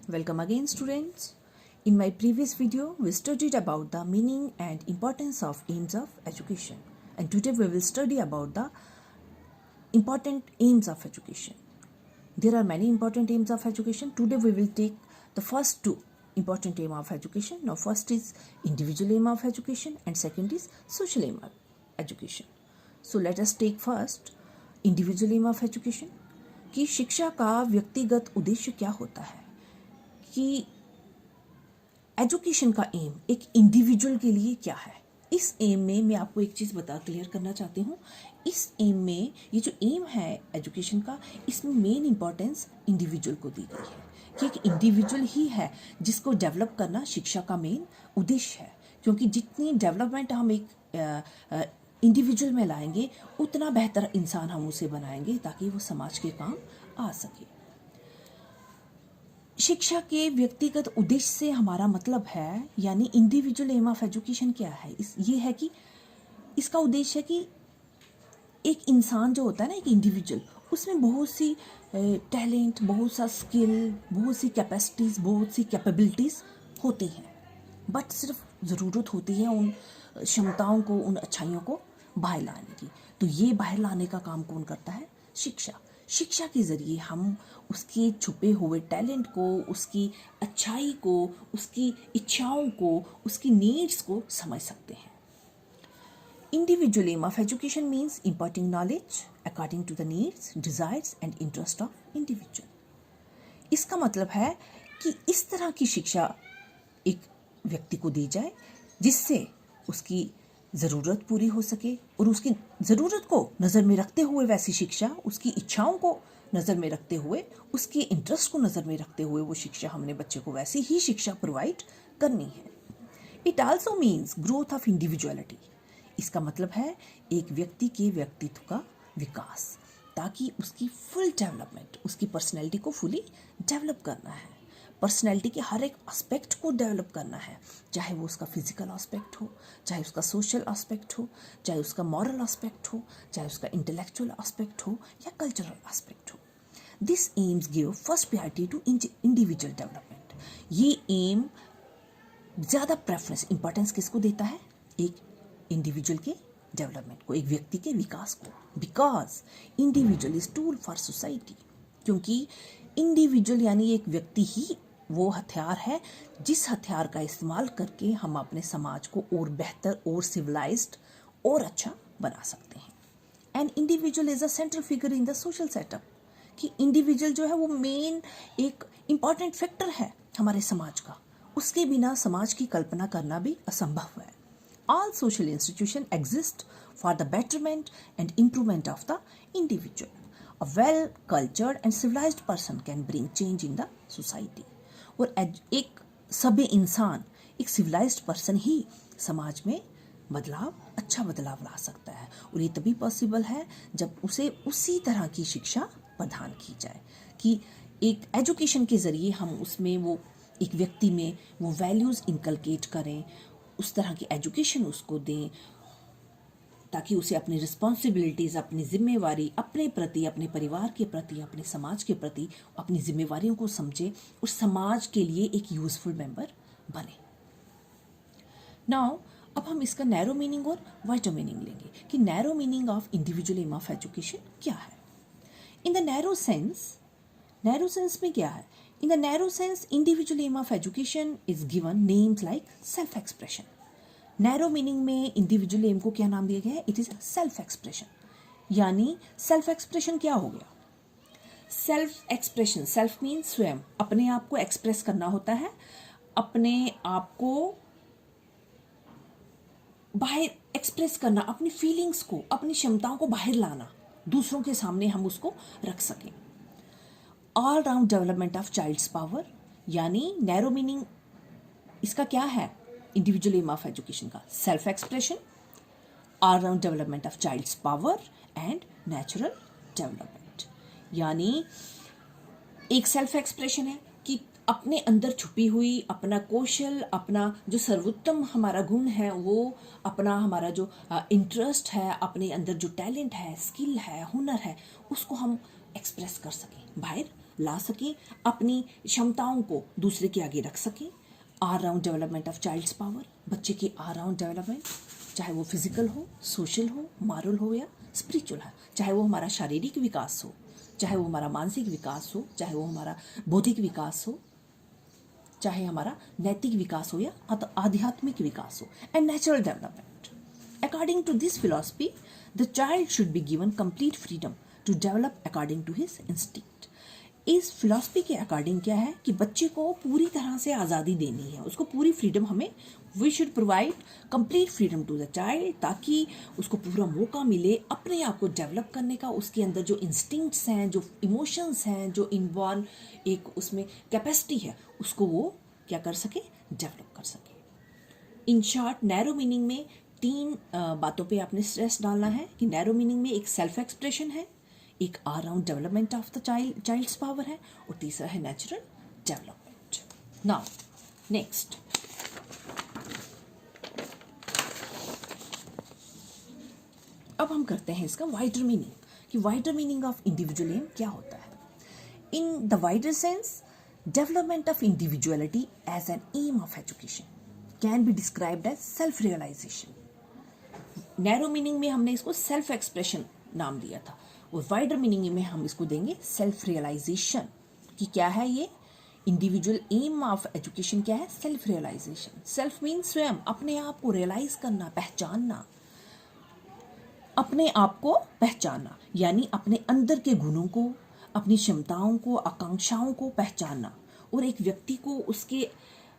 Welcome again, students. In my previous video, we studied about the meaning and importance of aims of education. And today we will study about the important aims of education. There are many important aims of education. Today we will take the first two important aim of education. Now first is individual aim of education and second is social aim of education. So let us take first individual aim of education. कि शिक्षा का व्यक्तिगत उद्देश्य क्या होता है, कि education का एम एक इंडिविजुअल के लिए क्या है। इस एम में मैं आपको एक चीज़ क्लियर करना चाहती हूँ। इस एम में ये जो एम है एजुकेशन का, इसमें मेन इंपॉर्टेंस इंडिविजुअल को दी गई है कि एक इंडिविजुअल ही है जिसको डेवलप करना शिक्षा का मेन उद्देश्य है। क्योंकि जितनी डेवलपमेंट हम एक इंडिविजुअल में लाएंगे उतना बेहतर इंसान हम उसे बनाएंगे ताकि वो समाज के काम आ सके। शिक्षा के व्यक्तिगत उद्देश्य से हमारा मतलब है, यानी इंडिविजुअल एम ऑफ एजुकेशन क्या है, ये है कि इसका उद्देश्य है कि एक इंसान जो होता है ना, एक इंडिविजुअल, उसमें बहुत सी टैलेंट, बहुत सा स्किल, बहुत सी कैपेसिटीज़, बहुत सी कैपेबिलिटीज़ होती हैं, बट सिर्फ ज़रूरत होती है उन क्षमताओं को, उन अच्छाइयों को बाहर लाने की। तो ये बाहर लाने का काम कौन करता है? शिक्षा। शिक्षा के ज़रिए हम उसके छुपे हुए टैलेंट को, उसकी अच्छाई को, उसकी इच्छाओं को, उसकी नीड्स को समझ सकते हैं। Individual aim of education means imparting knowledge according to the needs, desires and interest of individual. इसका मतलब है कि इस तरह की शिक्षा एक व्यक्ति को दी जाए जिससे उसकी ज़रूरत पूरी हो सके, और उसकी ज़रूरत को नज़र में रखते हुए वैसी शिक्षा, उसकी इच्छाओं को नज़र में रखते हुए, उसके इंटरेस्ट को नज़र में रखते हुए वो शिक्षा हमने बच्चे को वैसी ही शिक्षा प्रोवाइड करनी है। It also means growth of individuality. इसका मतलब है एक व्यक्ति के व्यक्तित्व का विकास, ताकि उसकी फुल डेवलपमेंट, उसकी पर्सनैलिटी को फुली डेवलप करना है। पर्सनैलिटी के हर एक एस्पेक्ट को डेवलप करना है, चाहे वो उसका फिजिकल एस्पेक्ट हो, चाहे उसका सोशल एस्पेक्ट हो, चाहे उसका मॉरल एस्पेक्ट हो, चाहे उसका इंटेलेक्चुअल एस्पेक्ट हो या कल्चरल एस्पेक्ट हो। This aims give first priority to individual development. ये एम ज़्यादा प्रेफरेंस, इंपॉर्टेंस किसको देता है? एक इंडिविजुअल के डेवलपमेंट को, एक व्यक्ति के विकास को। Because individual is tool for society. क्योंकि इंडिविजुअल यानी एक व्यक्ति ही वो हथियार है जिस हथियार का इस्तेमाल करके हम अपने समाज को और बेहतर, और सिविलाइज्ड, और अच्छा बना सकते हैं। And individual is a central figure in the social setup. कि इंडिविजुअल जो है वो मेन एक इम्पॉर्टेंट फैक्टर है हमारे समाज का। उसके बिना समाज की कल्पना करना भी असंभव है। All social institutions exist for the betterment and improvement of the individual. A well-cultured and civilized person can bring change in the society. और एक सभ्य इंसान, एक सिविलाइज्ड पर्सन ही समाज में बदलाव, अच्छा बदलाव ला सकता है। और ये तभी पॉसिबल है जब उसे उसी तरह की शिक्षा प्रदान की जाए कि एक एजुकेशन के ज़रिए हम उसमें वो एक व्यक्ति में वो वैल्यूज़ इनकलकेट करें, उस तरह की एजुकेशन उसको दें ताकि उसे अपनी रिस्पॉन्सिबिलिटीज़, अपनी जिम्मेवारी अपने प्रति, अपने परिवार के प्रति, अपने समाज के प्रति अपनी जिम्मेवारियों को समझे और समाज के लिए एक यूजफुल मेंबर बने। नाउ अब हम इसका नैरो मीनिंग और वाइडर मीनिंग लेंगे कि narrow meaning of individual aim of education क्या है। इन द नैरो सेंस में क्या है? In the narrow sense, individual aim of education is given names like self-expression. Narrow meaning में individual aim को क्या नाम दिया गया है? It is self-expression. यानी self-expression क्या हो गया? Self-expression, self means स्वयं, अपने आप को express करना होता है, अपने आप को बाहर express करना, अपनी feelings को, अपनी क्षमताओं को बाहर लाना, दूसरों के सामने हम उसको रख सकें। All round development of child's power, यानी नैरो मीनिंग इसका क्या है? इंडिविजुअल एम ऑफ एजुकेशन का self expression, all round development of child's power and natural development. यानी एक सेल्फ एक्सप्रेशन है कि अपने अंदर छुपी हुई अपना कौशल, अपना जो सर्वोत्तम हमारा गुण है, वो अपना हमारा जो इंटरेस्ट है, अपने अंदर जो टैलेंट है, स्किल है, हुनर है, उसको हम एक्सप्रेस कर सकें, बाहर ला सकें, अपनी क्षमताओं को दूसरे के आगे रख सकें। All round development of child's power, बच्चे की ऑल राउंड डेवलपमेंट, चाहे वो फिजिकल हो, सोशल हो, मॉरल हो या स्पिरिचुअल है, चाहे वो हमारा शारीरिक विकास हो, चाहे वो हमारा मानसिक विकास हो, चाहे वो हमारा बौद्धिक विकास हो, चाहे हमारा नैतिक विकास हो या आध्यात्मिक विकास हो, and natural development. According to this philosophy the child should be given complete freedom to develop according to his instinct. इस फिलॉसफी के अकॉर्डिंग क्या है कि बच्चे को पूरी तरह से आज़ादी देनी है, उसको पूरी फ्रीडम हमें, we should provide complete freedom to the child, ताकि उसको पूरा मौका मिले अपने आप को डेवलप करने का। उसके अंदर जो इंस्टिंक्ट्स हैं, जो इमोशंस हैं, जो इन्वॉल्व एक उसमें कैपेसिटी है, उसको वो क्या कर सके, डेवलप कर सके। इन शॉर्ट, नैरो मीनिंग में 3 बातों पे आपने स्ट्रेस डालना है कि नैरो मीनिंग में एक सेल्फ एक्सप्रेशन है, एक all round development of the child's power है, और तीसरा है नेचुरल डेवलपमेंट। नाउ नेक्स्ट, अब हम करते हैं इसका वाइडर मीनिंग कि wider meaning of individual aim क्या होता है। In the wider sense, development of individuality as an aim of education can be described as self realisation. Narrow meaning में हमने इसको सेल्फ एक्सप्रेशन नाम दिया था, और वाइडर मीनिंग में हम इसको देंगे सेल्फ रियलाइजेशन। कि क्या है ये इंडिविजुअल एम ऑफ एजुकेशन, क्या है, सेल्फ रियलाइजेशन। सेल्फ मीन स्वयं, अपने आप को रियलाइज करना, पहचानना, अपने आप को पहचानना, यानी अपने अंदर के गुणों को, अपनी क्षमताओं को, आकांक्षाओं को पहचानना, और एक व्यक्ति को उसके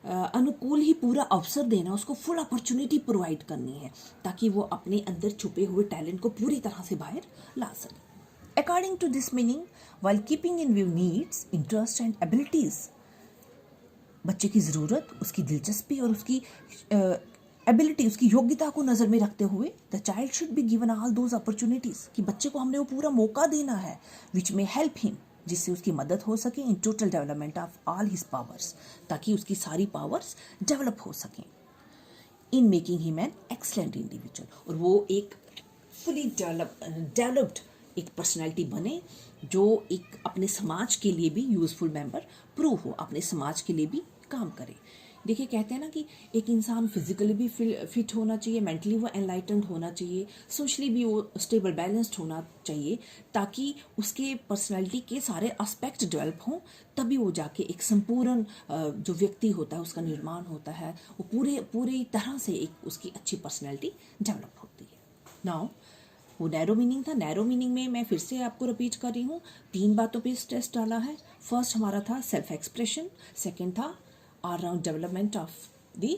अनुकूल ही पूरा अवसर देना, उसको फुल अपॉर्चुनिटी प्रोवाइड करनी है, ताकि वो अपने अंदर छुपे हुए टैलेंट को पूरी तरह से बाहर ला सके। According to this meaning, while keeping in view needs, interest and abilities, बच्चे की ज़रूरत, उसकी दिलचस्पी और उसकी एबिलिटी, उसकी योग्यता को नज़र में रखते हुए, the child should be given all those opportunities, कि बच्चे को हमने वो पूरा मौका देना है, विच में हेल्प हिम, जिससे उसकी मदद हो सके, in total development of all his powers, ताकि उसकी सारी पावर्स डेवलप हो सकें, in making him an excellent individual, और वो एक फुली डेवलप्ड एक पर्सनैलिटी बने, जो एक अपने समाज के लिए भी यूज़फुल मेंबर प्रूव हो, अपने समाज के लिए भी काम करे। देखिए, कहते हैं ना कि एक इंसान फिजिकली भी फिट होना चाहिए, मेंटली वो एनलाइटेंड होना चाहिए, सोशली भी वो स्टेबल बैलेंस्ड होना चाहिए, ताकि उसके पर्सनालिटी के सारे एस्पेक्ट डेवलप हों, तभी वो जाके एक संपूर्ण जो व्यक्ति होता है उसका निर्माण होता है, वो पूरी तरह से एक उसकी अच्छी पर्सनैलिटी डेवलप होती है। नाउ, वो नैरो मीनिंग था। नैरो मीनिंग में मैं फिर से आपको रिपीट कर रही हूँ, 3 बातों पे स्ट्रेस डाला है। फर्स्ट हमारा था सेल्फ एक्सप्रेशन, सेकंड था all round development of the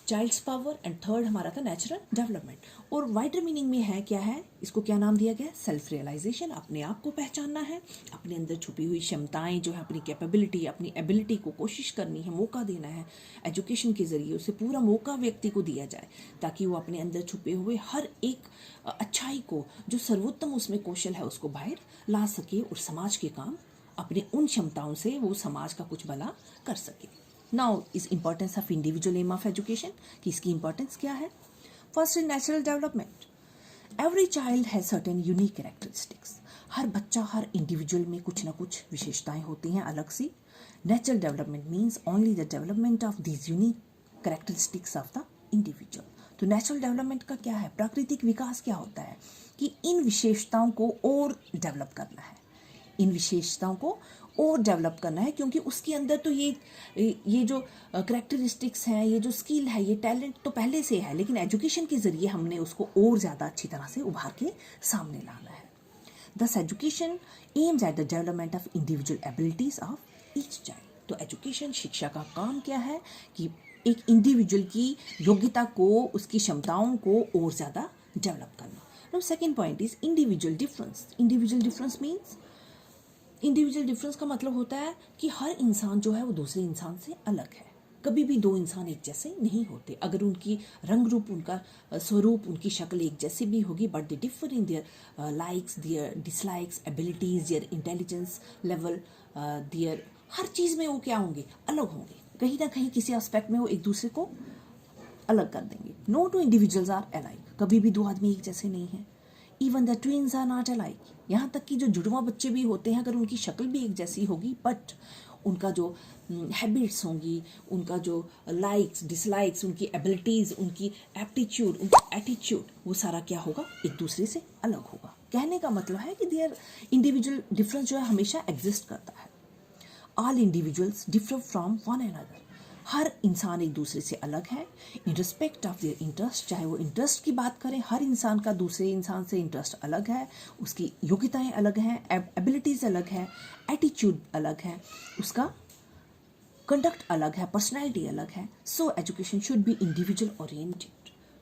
child's power, and third हमारा था नेचुरल डेवलपमेंट। और वाइडर मीनिंग में है क्या है, इसको क्या नाम दिया गया, सेल्फ रियलाइजेशन, अपने आप को पहचानना है, अपने अंदर छुपी हुई क्षमताएं जो है, अपनी कैपेबिलिटी, अपनी एबिलिटी को कोशिश करनी है, मौका देना है, एजुकेशन के जरिए उसे पूरा मौका व्यक्ति को दिया जाए, ताकि वो अपने अंदर छुपे हुए हर एक अच्छाई को, जो सर्वोत्तम उसमें कौशल है, उसको बाहर ला सके, और समाज के काम अपने उन क्षमताओं से वो समाज का कुछ भला कर सके। Now is importance of individual aim of education, कि इसकी इंपॉर्टेंस क्या है। First is natural development. Every child has certain unique characteristics. हर बच्चा, हर इंडिविजुअल में कुछ ना कुछ विशेषताएं होती हैं अलग सी। Natural development means only the development of these unique characteristics of the individual. तो नेचुरल डेवलपमेंट का क्या है, प्राकृतिक विकास क्या होता है, कि इन विशेषताओं को और डेवलप करना है, इन विशेषताओं को और डेवलप करना है, क्योंकि उसके अंदर तो ये जो करैक्टरिस्टिक्स हैं, ये जो स्किल है, ये टैलेंट तो पहले से है, लेकिन एजुकेशन के ज़रिए हमने उसको और ज़्यादा अच्छी तरह से उभार के सामने लाना है। दस education aims at the development of individual abilities of each child. तो एजुकेशन, शिक्षा का काम क्या है कि एक इंडिविजुअल की योग्यता को, उसकी क्षमताओं को और ज़्यादा डेवलप करना। Now second point is individual difference. Individual difference means, individual difference का मतलब होता है कि हर इंसान जो है वो दूसरे इंसान से अलग है। कभी भी 2 इंसान एक जैसे नहीं होते। अगर उनकी रंग रूप, उनका स्वरूप, उनकी शक्ल एक जैसी भी होगी, but they differ in their likes, their dislikes, abilities, their intelligence level, their हर चीज़ में वो क्या होंगे, अलग होंगे। कहीं ना कहीं किसी एस्पेक्ट में वो एक दूसरे को अलग कर देंगे। No 2 individuals are alike. कभी भी 2 आदमी एक जैसे नहीं हैं। Even the twins are not alike, यहाँ तक कि जो जुड़वा बच्चे भी होते हैं, अगर उनकी शक्ल भी एक जैसी होगी, बट उनका जो हैबिट्स होंगी, उनका जो लाइक्स डिसलाइक्स, उनकी एबिलिटीज़, उनकी एप्टीट्यूड, उनका एटीट्यूड, वो सारा क्या होगा, एक दूसरे से अलग होगा। कहने का मतलब है कि देयर इंडिविजुअल डिफरेंस जो है हमेशा एग्जिस्ट करता है। All individuals differ from one another, हर इंसान एक दूसरे से अलग है in respect of their interest. चाहे वो इंटरेस्ट की बात करें, हर इंसान का दूसरे इंसान से इंटरेस्ट अलग है, उसकी योग्यताएं अलग हैं, एबिलिटीज़ अलग है, एटीट्यूड अलग है, उसका कंडक्ट अलग है, पर्सनैलिटी अलग है। सो education should be individual oriented.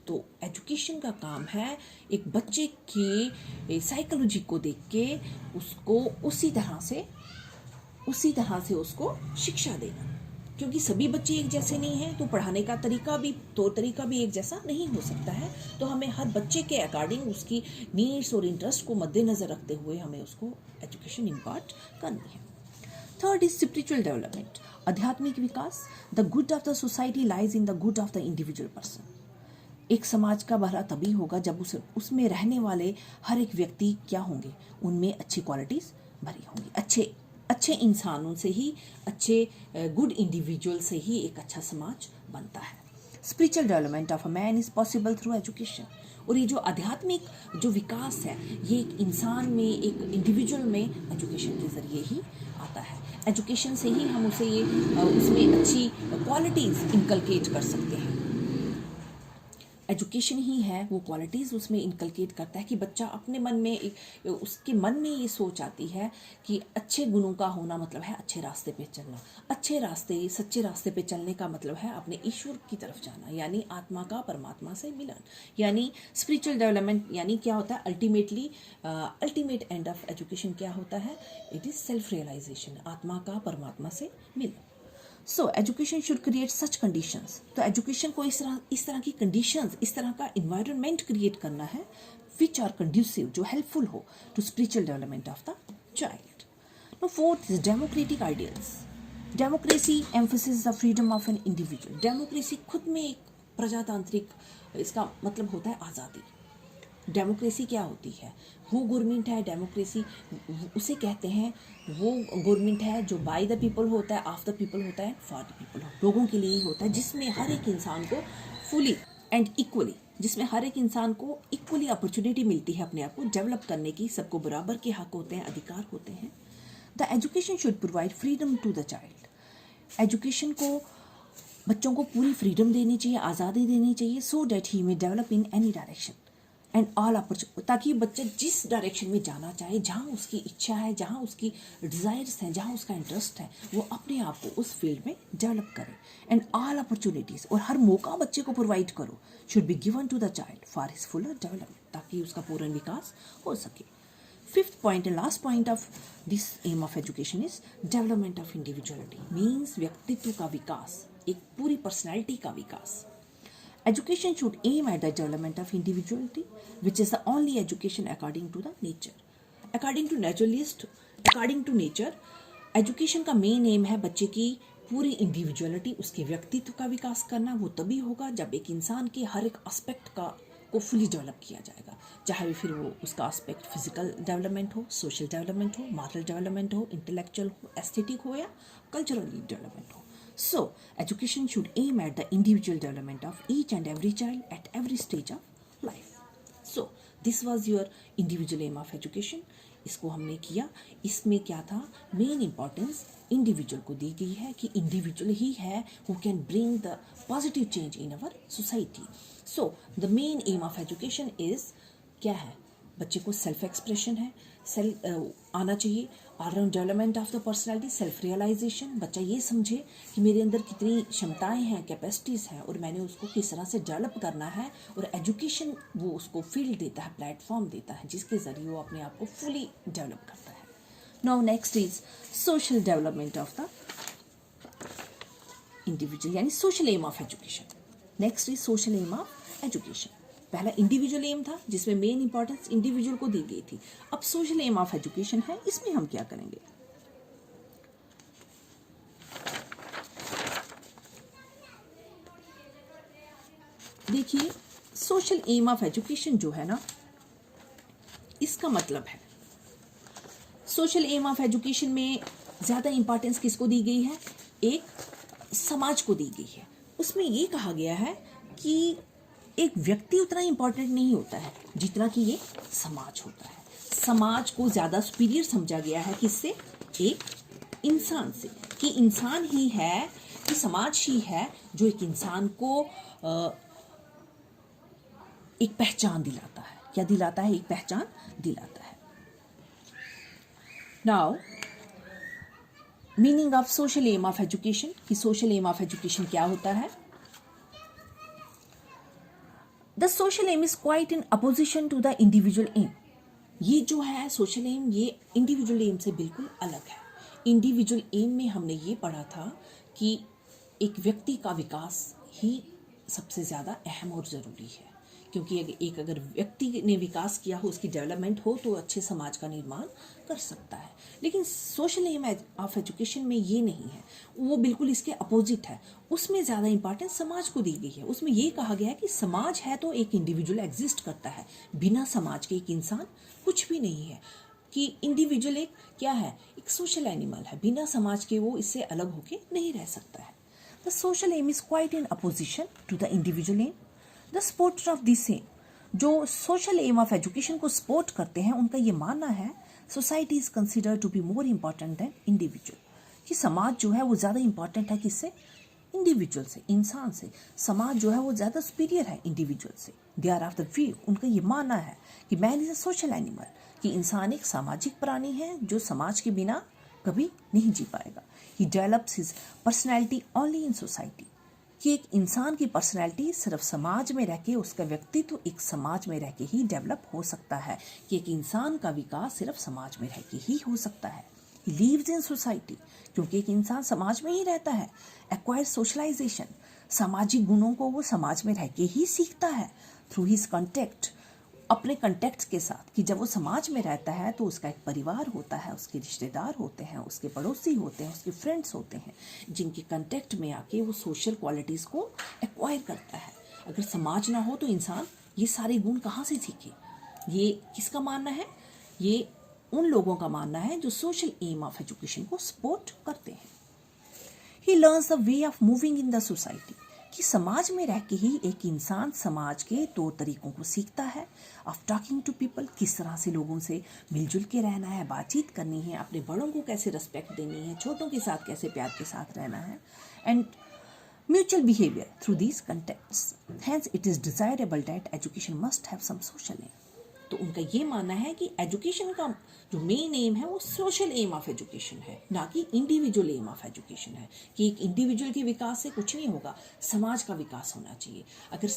तो एजुकेशन का काम है एक बच्चे की साइकोलॉजी को देख के उसको उसी तरह से उसको शिक्षा देना, क्योंकि सभी बच्चे एक जैसे नहीं हैं, तो पढ़ाने का तौर तरीका भी एक जैसा नहीं हो सकता है। तो हमें हर बच्चे के अकॉर्डिंग उसकी नीड्स और इंटरेस्ट को मद्देनज़र रखते हुए हमें उसको एजुकेशन इम्पार्ट करनी है। थर्ड इज स्पिरिचुअल डेवलपमेंट, आध्यात्मिक विकास। The good of the society lies in the good of the individual person. एक समाज का भला तभी होगा जब उसमें रहने वाले हर एक व्यक्ति क्या होंगे, उनमें अच्छी क्वालिटीज़ भरी होंगी। अच्छे इंसानों से ही, अच्छे गुड इंडिविजुअल से ही एक अच्छा समाज बनता है। Spiritual development of a man is possible through education. और ये जो आध्यात्मिक जो विकास है, ये एक इंसान में, एक इंडिविजुअल में एजुकेशन के ज़रिए ही आता है। एजुकेशन से ही हम उसमें अच्छी क्वालिटीज़ इनकलकेट कर सकते हैं। एजुकेशन ही है वो क्वालिटीज़ उसमें इनकलकेट करता है कि बच्चा अपने मन में उसके मन में ये सोच आती है कि अच्छे गुणों का होना मतलब है अच्छे रास्ते पे चलना। सच्चे रास्ते पे चलने का मतलब है अपने ईश्वर की तरफ जाना, यानी आत्मा का परमात्मा से मिलन। यानी स्पिरिचुअल डेवलपमेंट यानी क्या होता है, अल्टीमेट एंड ऑफ एजुकेशन क्या होता है, इट इज़ सेल्फ रियलाइजेशन, आत्मा का परमात्मा से मिलन। So education should create such conditions. तो एजुकेशन को इस तरह की कंडीशंस, इस तरह का इन्वायरमेंट क्रिएट करना है विच आर कंड्यूसिव, जो हेल्पफुल हो to spiritual development of the child. Now fourth is democratic ideals. Democracy emphasis the freedom of an individual. Democracy खुद में एक प्रजातांत्रिक, इसका मतलब होता है आज़ादी। डेमोक्रेसी क्या होती है, वो गवर्नमेंट है, डेमोक्रेसी उसे कहते हैं, वो गवर्नमेंट है जो बाय द पीपल होता है, ऑफ द पीपल होता है, फॉर द पीपल, लोगों के लिए ही होता है, जिसमें हर एक इंसान को फुली एंड इक्वली, जिसमें हर एक इंसान को इक्वली अपॉर्चुनिटी मिलती है अपने आप को डेवलप करने की, सबको बराबर के हक होते हैं, अधिकार होते हैं। The education should provide freedom to the child. Education को बच्चों को पूरी फ्रीडम देनी चाहिए, आज़ादी देनी चाहिए, so that he may develop in any direction and all opportunity, ताकि बच्चा जिस डायरेक्शन में जाना चाहे, जहाँ उसकी इच्छा है, जहाँ उसकी डिज़ायर्स हैं, जहाँ उसका इंटरेस्ट है, वो अपने आप को उस फील्ड में डेवलप करे। एंड ऑल अपॉर्चुनिटीज़, और हर मौका बच्चे को प्रोवाइड करो, should be given to the child for his fuller development, ताकि उसका पूर्ण विकास हो सके। Fifth point and last point of this aim of education is development of individuality, means व्यक्तित्व का विकास, एक पूरी पर्सनैलिटी का विकास। Education should aim at the development of individuality, which is the only education according to the nature. According to nature, education का main M है बच्चे की पूरी इंडिविजुअलिटी, उसके व्यक्तित्व का विकास करना। वो तभी होगा जब एक इंसान के हर एक एस्पेक्ट को फुली डेवलप किया जाएगा, चाहे फिर वो उसका एस्पेक्ट फिजिकल डेवलपमेंट हो, सोशल डेवलपमेंट हो, मॉरल डेवलपमेंट हो, इंटेलेक्चुअल हो, एस्थेटिक हो, या कल्चरल डेवलपमेंट हो। So, education should aim at the individual development of each and every child at every stage of life. So, this was your individual aim of education. इसको हमने किया। इसमें क्या था, मेन इंपॉर्टेंस इंडिविजुअल को दी गई है कि इंडिविजुअल ही है who can bring the positive change in our society. So, the main aim of education is क्या है, बच्चे को सेल्फ एक्सप्रेशन है, आना चाहिए, all round development of the personality, self realisation, बच्चा ये समझे कि मेरे अंदर कितनी क्षमताएं हैं, कैपेसिटीज़ हैं, और मैंने उसको किस तरह से डेवलप करना है। और एजुकेशन वो उसको फील्ड देता है, प्लेटफॉर्म देता है, जिसके ज़रिए वो अपने आप को फुली डेवलप करता है। Now next is social development of the individual, यानी social aim of education. Next is social aim of education. पहला इंडिविजुअल एम था जिसमें मेन इंपॉर्टेंस इंडिविजुअल को दी गई थी। अब सोशल एम ऑफ एजुकेशन है, इसमें हम क्या करेंगे, देखिए सोशल एम ऑफ एजुकेशन जो है ना, इसका मतलब है सोशल एम ऑफ एजुकेशन में ज़्यादा इंपॉर्टेंस किसको दी गई है? एक समाज को दी गई है। उसमें ये कहा गया है कि एक व्यक्ति उतना इंपॉर्टेंट नहीं होता है जितना कि ये समाज होता है। समाज को ज़्यादा सुपीरियर समझा गया है किससे? एक इंसान से, कि इंसान ही है, कि समाज ही है जो एक इंसान को एक पहचान दिलाता है। क्या दिलाता है? एक पहचान दिलाता है। Now meaning of social aim of education, कि सोशल एम ऑफ एजुकेशन क्या होता है? The social aim is quite in opposition to the individual aim. ये जो है सोशल एम, ये इंडिविजुअल एम से बिल्कुल अलग है। इंडिविजुअल एम में हमने ये पढ़ा था कि एक व्यक्ति का विकास ही सबसे ज़्यादा अहम और ज़रूरी है, क्योंकि अगर व्यक्ति ने विकास किया हो, उसकी डेवलपमेंट हो, तो अच्छे समाज का निर्माण कर सकता है। लेकिन सोशल एम ऑफ एजुकेशन में ये नहीं है, वो बिल्कुल इसके अपोजिट है। उसमें ज़्यादा इंपॉर्टेंस समाज को दी गई है। उसमें ये कहा गया है कि समाज है तो एक इंडिविजुअल एग्जिस्ट करता है, बिना समाज के एक इंसान कुछ भी नहीं है। कि इंडिविजुअल एक क्या है? एक सोशल एनिमल है, बिना समाज के वो इससे अलग होके नहीं रह सकता है। The social aim is quite in opposition to the individual aim. The supporter of this aim, जो सोशल एम ऑफ एजुकेशन को सपोर्ट करते हैं, उनका ये मानना है society is considered to be more important than individual, कि समाज जो है वो ज़्यादा इंपॉर्टेंट है किससे? इंडिविजुअल से, इंसान से। समाज जो है वो ज़्यादा सुपीरियर है इंडिविजुअल से। They are of the view, उनका ये मानना है कि man is a social animal, कि इंसान एक सामाजिक प्राणी है जो समाज के बिना कभी नहीं जी पाएगा। He develops his personality only in society, कि एक इंसान की पर्सनैलिटी सिर्फ समाज में रह के, उसका व्यक्तित्व एक समाज में रह के ही डेवलप हो सकता है, कि एक इंसान का विकास सिर्फ समाज में रह के ही हो सकता है। ही लिव्स इन सोसाइटी, क्योंकि एक इंसान समाज में ही रहता है। एक्वायर सोशलाइजेशन, सामाजिक गुणों को वो समाज में रह के ही सीखता है। थ्रू हिज कॉन्टेक्ट, अपने कंटेक्ट के साथ, कि जब वो समाज में रहता है तो उसका एक परिवार होता है, उसके रिश्तेदार होते हैं, उसके पड़ोसी होते हैं, उसके फ्रेंड्स होते हैं, जिनके कंटेक्ट में आके वो सोशल क्वालिटीज़ को एक्वायर करता है। अगर समाज ना हो तो इंसान ये सारे गुण कहाँ से सीखे? ये किसका मानना है? ये उन लोगों का मानना है जो सोशल एम ऑफ एजुकेशन को सपोर्ट करते हैं। He learns the way of moving in the society, कि समाज में रह के ही एक इंसान समाज के तौर तरीकों को सीखता है। ऑफ टॉकिंग टू पीपल, किस तरह से लोगों से मिलजुल के रहना है, बातचीत करनी है, अपने बड़ों को कैसे रिस्पेक्ट देनी है, छोटों के साथ कैसे प्यार के साथ रहना है। And mutual behaviour through these contacts, hence it is desirable that education must have some social aim. तो उनका ये मानना है कि एजुकेशन का जो मेन एम है वो सोशल एम ऑफ एजुकेशन है, ना कि इंडिविजुअल एम ऑफ एजुकेशन है। कि एक इंडिविजुअल के विकास से कुछ नहीं होगा, समाज का विकास होना चाहिए। अगर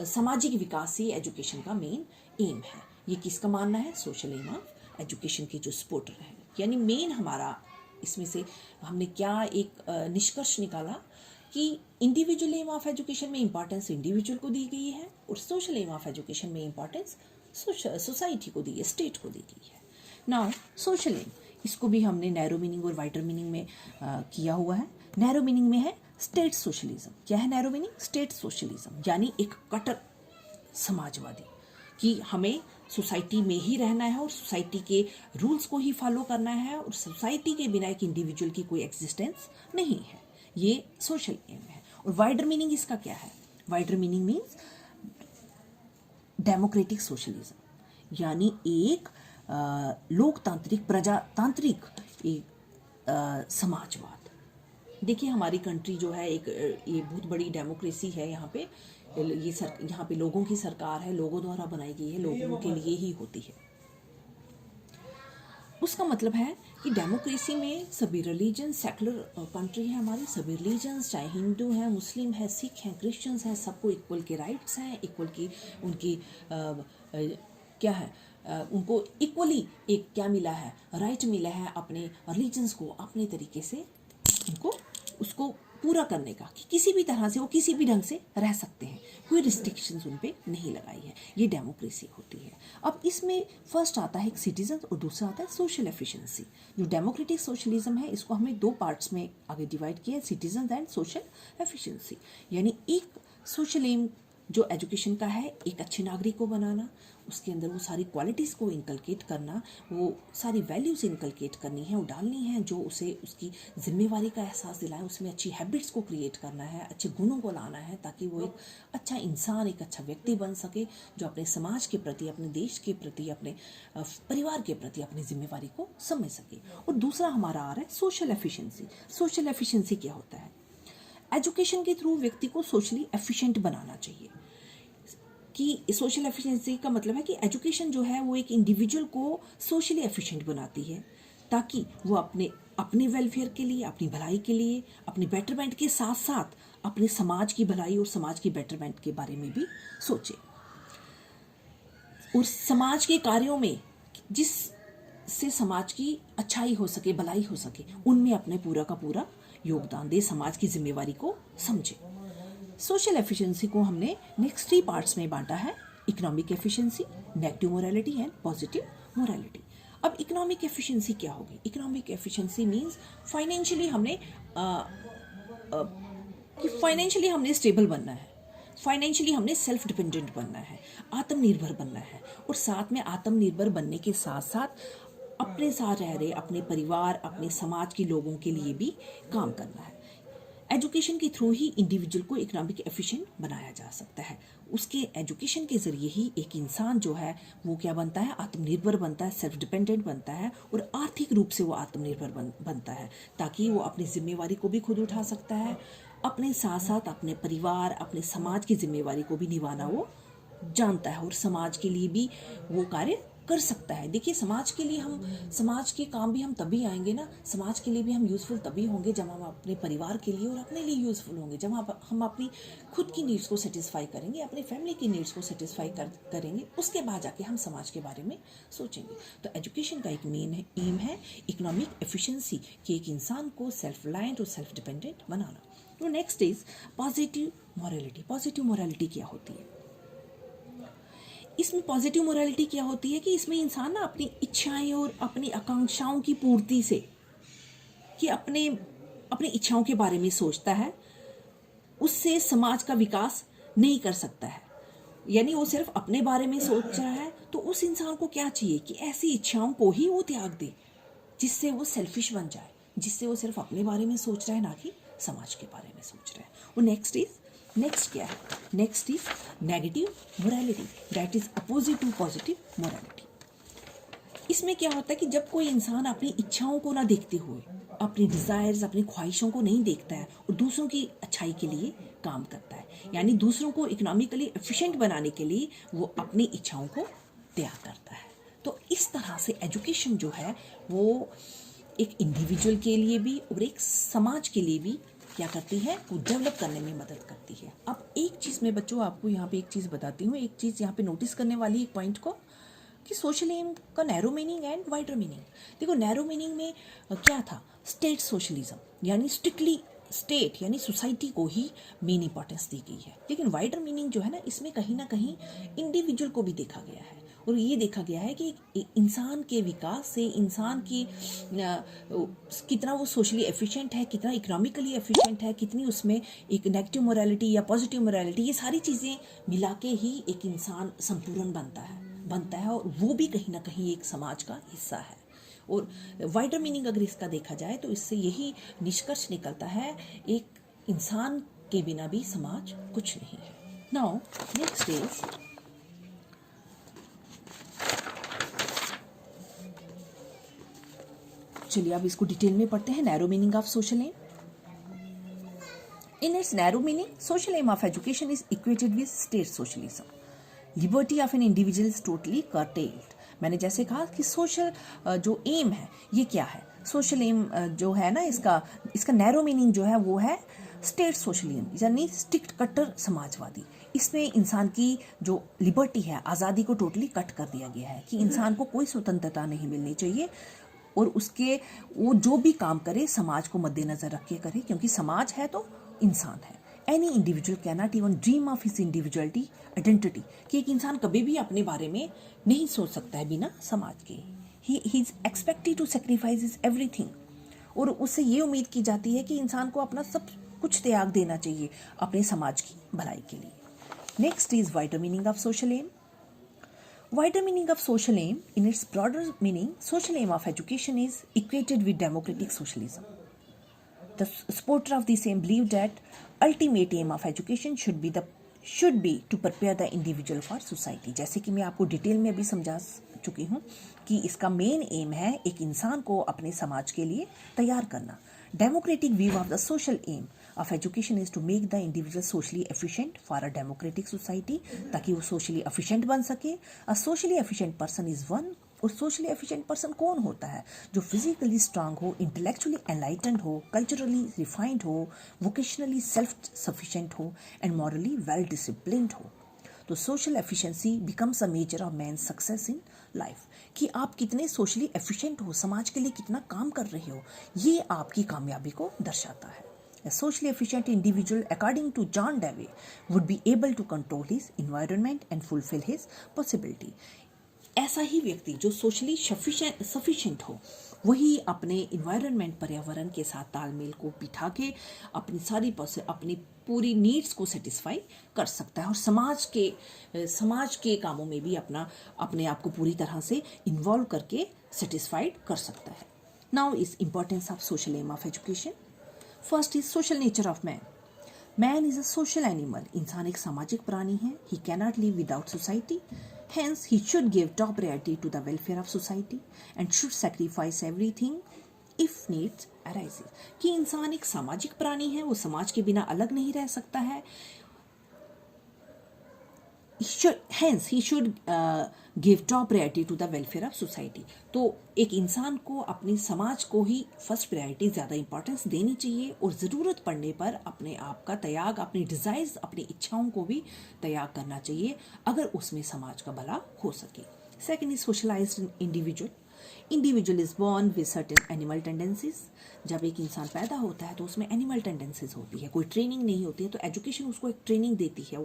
सामाजिक विकास ही एजुकेशन का मेन एम है। ये किसका मानना है? सोशल एम ऑफ एजुकेशन के जो सपोर्टर है। यानी मेन हमारा इसमें से हमने क्या एक निष्कर्ष निकाला कि इंडिविजुअल एम ऑफ एजुकेशन में इंपॉर्टेंस इंडिविजुअल को दी गई है, और सोशल एम ऑफ एजुकेशन में इंपॉर्टेंस सोसाइटी को दी है, स्टेट को दी गई है। नाउ सोशल एम, इसको भी हमने नैरो मीनिंग और वाइडर मीनिंग में किया हुआ है। नैरो मीनिंग में है स्टेट सोशलिज्म। क्या है नैरो मीनिंग? स्टेट सोशलिज्म, यानी एक कट्टर समाजवादी, कि हमें सोसाइटी में ही रहना है और सोसाइटी के रूल्स को ही फॉलो करना है, और सोसाइटी के बिना एक इंडिविजुअल की कोई एग्जिस्टेंस नहीं है। ये सोशल एम है। और वाइडर मीनिंग इसका क्या है? Wider meaning means democratic socialism, यानी एक लोकतांत्रिक प्रजातांत्रिक एक समाजवाद। देखिए हमारी कंट्री जो है एक ये बहुत बड़ी डेमोक्रेसी है। यहाँ पे यहाँ पे लोगों की सरकार है, लोगों द्वारा बनाई गई है, लोगों के लिए ही होती है। उसका मतलब है कि डेमोक्रेसी में सभी रिलीजन, सेकुलर कंट्री है हमारी, सभी रिलीजन्स, चाहे हिंदू हैं, मुस्लिम हैं, सिख हैं, क्रिश्चियंस हैं, सबको इक्वल के राइट्स हैं, इक्वल की उनकी क्या है, उनको इक्वली एक क्या मिला है, राइट मिला है अपने रिलीजन्स को अपने तरीके से उनको उसको पूरा करने का, कि किसी भी तरह से वो किसी भी ढंग से रह सकते हैं, कोई रिस्ट्रिक्शंस उन पे नहीं लगाई है। ये डेमोक्रेसी होती है। अब इसमें फर्स्ट आता है एक सिटीजन और दूसरा आता है सोशल एफिशिएंसी। जो डेमोक्रेटिक सोशलिज्म है इसको हमें दो पार्ट्स में आगे डिवाइड किया है, सिटीजन एंड सोशल एफिशिएंसी। यानी एक सोशल एम जो एजुकेशन का है एक अच्छे नागरिक को बनाना, उसके अंदर वो सारी क्वालिटीज़ को इनकलकेट करना, वो सारी वैल्यूज़ इनकलकेट करनी है, वो डालनी है जो उसे उसकी जिम्मेवारी का एहसास दिलाए, उसमें अच्छी हैबिट्स को क्रिएट करना है, अच्छे गुणों को लाना है, ताकि वो एक अच्छा इंसान, एक अच्छा व्यक्ति बन सके जो अपने समाज के प्रति, अपने देश के प्रति, अपने परिवार के प्रति अपनी जिम्मेवारी को समझ सके। और दूसरा हमारा आ रहा है सोशल एफिशिएंसी। सोशल एफिशिएंसी क्या होता है? एजुकेशन के थ्रू व्यक्ति को सोशली एफिशिएंट बनाना चाहिए। कि सोशल एफिशिएंसी का मतलब है कि एजुकेशन जो है वो एक इंडिविजुअल को सोशली एफिशिएंट बनाती है, ताकि वो अपने वेलफेयर के लिए, अपनी भलाई के लिए, अपनी बेटरमेंट के साथ साथ अपने समाज की भलाई और समाज की बेटरमेंट के बारे में भी सोचे, और समाज के कार्यों में जिससे समाज की अच्छाई हो सके, भलाई हो सके, उनमें अपने पूरा का पूरा योगदान दे, समाज की जिम्मेवारी को समझे। सोशल एफिशिएंसी को हमने नेक्स्ट 3 पार्ट्स में बांटा है: economic efficiency, negative morality and positive morality. अब इकोनॉमिक एफिशिएंसी क्या होगी? इकोनॉमिक एफिशिएंसी मींस फाइनेंशियली हमने स्टेबल बनना है, फाइनेंशियली हमने सेल्फ डिपेंडेंट बनना है, आत्मनिर्भर बनना है, और साथ में आत्मनिर्भर बनने के साथ साथ अपने साथ रह रहे अपने परिवार, अपने समाज के लोगों के लिए भी काम करना है। एजुकेशन के थ्रू ही इंडिविजुअल को इकोनॉमिक एफिशिएंट बनाया जा सकता है। उसके एजुकेशन के ज़रिए ही एक इंसान जो है वो क्या बनता है? आत्मनिर्भर बनता है, सेल्फ डिपेंडेंट बनता है, और आर्थिक रूप से वो आत्मनिर्भर बनता है, ताकि वो अपनी जिम्मेवारी को भी खुद उठा सकता है, अपने साथ साथ अपने परिवार, अपने समाज की जिम्मेवारी को भी निभाना वो जानता है, और समाज के लिए भी वो कार्य कर सकता है। देखिए, समाज के काम भी हम तभी आएंगे ना, समाज के लिए भी हम यूज़फुल तभी होंगे जब हम अपने परिवार के लिए और अपने लिए यूज़फुल होंगे, जब हम अपनी खुद की नीड्स को सेटिस्फाई करेंगे, अपनी फैमिली की नीड्स को सेटिस्फाई करेंगे, उसके बाद जाके हम समाज के बारे में सोचेंगे। तो एजुकेशन का एक मेन एम है इकोनॉमिक एफिशिएंसी, कि एक इंसान को सेल्फ रिलायंट और सेल्फ डिपेंडेंट बनाना। तो next is positive morality. Positive morality क्या होती है? इसमें पॉजिटिव मोरालिटी क्या होती है कि इसमें इंसान ना अपनी इच्छाएं और अपनी आकांक्षाओं की पूर्ति से, कि अपनी इच्छाओं के बारे में सोचता है, उससे समाज का विकास नहीं कर सकता है। यानी वो सिर्फ अपने बारे में सोच रहा है, तो उस इंसान को क्या चाहिए कि ऐसी इच्छाओं को ही वो त्याग दे जिससे वो सेल्फिश बन जाए, जिससे वो सिर्फ अपने बारे में सोच रहा है, ना कि समाज के बारे में सोच रहा है। और नेक्स्ट क्या है? Next is negative morality, that is opposite to positive morality. इसमें क्या होता है कि जब कोई इंसान अपनी इच्छाओं को ना देखते हुए, अपनी डिजायर्स, अपनी ख्वाहिशों को नहीं देखता है और दूसरों की अच्छाई के लिए काम करता है, यानी दूसरों को इकोनॉमिकली एफिशिएंट बनाने के लिए वो अपनी इच्छाओं को त्याग करता है। तो इस तरह से एजुकेशन जो है वो एक इंडिविजुअल के लिए भी और एक समाज के लिए भी क्या करती है? वो डेवलप करने में मदद करती है। अब एक चीज़ में बच्चों आपको यहाँ पे एक चीज़ बताती हूँ, एक चीज़ यहाँ पे नोटिस करने वाली एक पॉइंट को, कि सोशल एम का narrow meaning and wider meaning. देखो, नैरो मीनिंग में क्या था? स्टेट सोशलिज्म, यानी स्ट्रिक्टली स्टेट यानी सोसाइटी को ही मेन इंपॉर्टेंस दी गई है। लेकिन वाइडर मीनिंग जो है ना, इसमें कहीं ना कहीं इंडिविजुअल को भी देखा गया है, और ये देखा गया है कि इंसान के विकास से इंसान की कितना वो सोशली एफिशिएंट है, कितना इकोनॉमिकली एफिशिएंट है, कितनी उसमें एक नेगेटिव मोरालिटी या पॉजिटिव मोरालिटी, ये सारी चीज़ें मिला के ही एक इंसान संपूर्ण बनता है, और वो भी कहीं ना कहीं एक समाज का हिस्सा है। और वाइडर मीनिंग अगर इसका देखा जाए तो इससे यही निष्कर्ष निकलता है, एक इंसान के बिना भी समाज कुछ नहीं है। नाउ नेक्स्ट इज चलिए अब इसको डिटेल में पढ़ते हैं। Narrow meaning of social aim. In its narrow meaning, social aim of education is equated with state socialism. Liberty of an individual is totally curtailed. मैंने जैसे कहा कि सोशल जो एम है ये क्या है? सोशल एम जो है ना, इसका नैरो मीनिंग जो है वो है स्टेट सोशलिज्म, यानी स्ट्रिक्ट कट्टर समाजवादी। इसमें इंसान की जो लिबर्टी है, आज़ादी को टोटली कट कर दिया गया है, कि इंसान को कोई स्वतंत्रता नहीं मिलनी चाहिए, और वो जो भी काम करे समाज को मद्देनजर रख के करे, क्योंकि समाज है तो इंसान है। Any individual cannot even dream of his individuality identity, कि एक इंसान कभी भी अपने बारे में नहीं सोच सकता है बिना समाज के। He is expected to sacrifice his everything, और उससे ये उम्मीद की जाती है कि इंसान को अपना सब कुछ त्याग देना चाहिए अपने समाज की भलाई के लिए। Next is wider meaning of social aim. Wider meaning of social aim, in its broader meaning, social aim of education is equated with democratic socialism. The supporter of this aim believe that ultimate aim of education should be to prepare the individual for society. जैसे कि मैं आपको detail में भी समझा चुकी हूँ कि इसका मेन एम है एक इंसान को अपने समाज के लिए तैयार करना. Democratic view of the social aim of education is to make the individual socially efficient for a democratic society, ताकि वो socially efficient बन सके. A socially efficient person is one. और socially efficient person कौन होता है? जो physically strong हो, intellectually enlightened हो, culturally refined हो, vocationally self-sufficient हो, and morally well-disciplined हो. तो social efficiency becomes a measure of man success in life. कि आप कितने सोशली एफिशिएंट हो, समाज के लिए कितना काम कर रहे हो, ये आपकी कामयाबी को दर्शाता है. A socially efficient individual, according to John Dewey, would be able to control his environment and fulfill his possibility. ऐसा ही व्यक्ति जो सोशली सफिशिएंट हो, वही अपने इन्वायरमेंट पर्यावरण के साथ तालमेल को बिठा के अपनी पूरी नीड्स को सेटिस्फाई कर सकता है और समाज के कामों में भी अपने आप को पूरी तरह से इन्वॉल्व करके सेटिस्फाइड कर सकता है. Now is importance of social aim of education. First is social nature of man. Man is a social animal. इंसान एक सामाजिक प्राणी है. He cannot live without society. Hence, he should give top priority to the welfare of society and should sacrifice everything if needs arises. कि इंसान एक सामाजिक प्राणी है, वो समाज के बिना अलग नहीं रह सकता है. Hence, he should give top priority to the welfare of society. तो एक इंसान को अपने समाज को ही फर्स्ट प्रायोरिटी ज़्यादा इंपॉर्टेंस देनी चाहिए और ज़रूरत पड़ने पर अपने आप का त्याग, अपनी डिज़ायर्स, अपनी इच्छाओं को भी त्याग करना चाहिए अगर उसमें समाज का भला हो सके. Second is socialised individual. Individual is born with certain animal tendencies. जब एक इंसान पैदा होता है तो उसमें एनिमल टेंडेंसीज होती है, कोई ट्रेनिंग नहीं होती है, तो एजुकेशन उसको एक ट्रेनिंग देती है.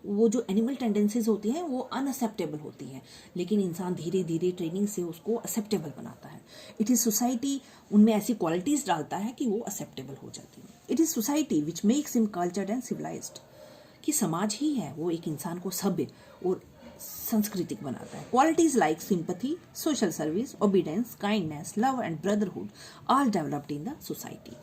वो जो एनिमल टेंडेंसीज होती हैं वो अनअक्सेप्टेबल होती हैं, लेकिन इंसान धीरे धीरे ट्रेनिंग से उसको एक्सेप्टेबल बनाता है. इट इज़ सोसाइटी उनमें ऐसी क्वालिटीज़ डालता है कि वो एक्सेप्टेबल हो जाती है. It is society which makes him cultured and civilised. कि समाज ही है वो एक इंसान को सभ्य और सांस्कृतिक बनाता है. Qualities like sympathy, social service, obedience, kindness, love and brotherhood all developed in the society.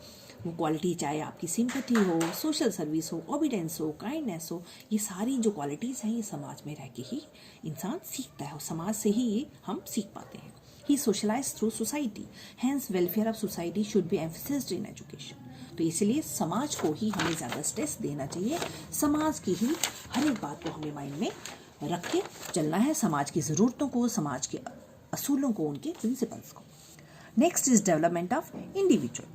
वो क्वालिटी चाहे आपकी सिंपथी हो, सोशल सर्विस हो, ओबीडेंस हो, काइंडनेस हो, ये सारी जो क्वालिटीज़ हैं ये समाज में रह के ही इंसान सीखता है और समाज से ही ये हम सीख पाते हैं. He socialise through society. Hence welfare of society should be emphasised in education. तो इसलिए समाज को ही हमें ज़्यादा स्ट्रेस देना चाहिए. समाज की ही हर एक बात को हमें माइंड में रख के चलना है, समाज की ज़रूरतों को, समाज के असूलों को, उनके प्रिंसिपल्स को. Next is development of individual.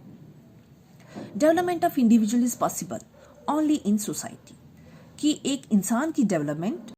Development of individual is possible only in society. कि एक इंसान की डेवलपमेंट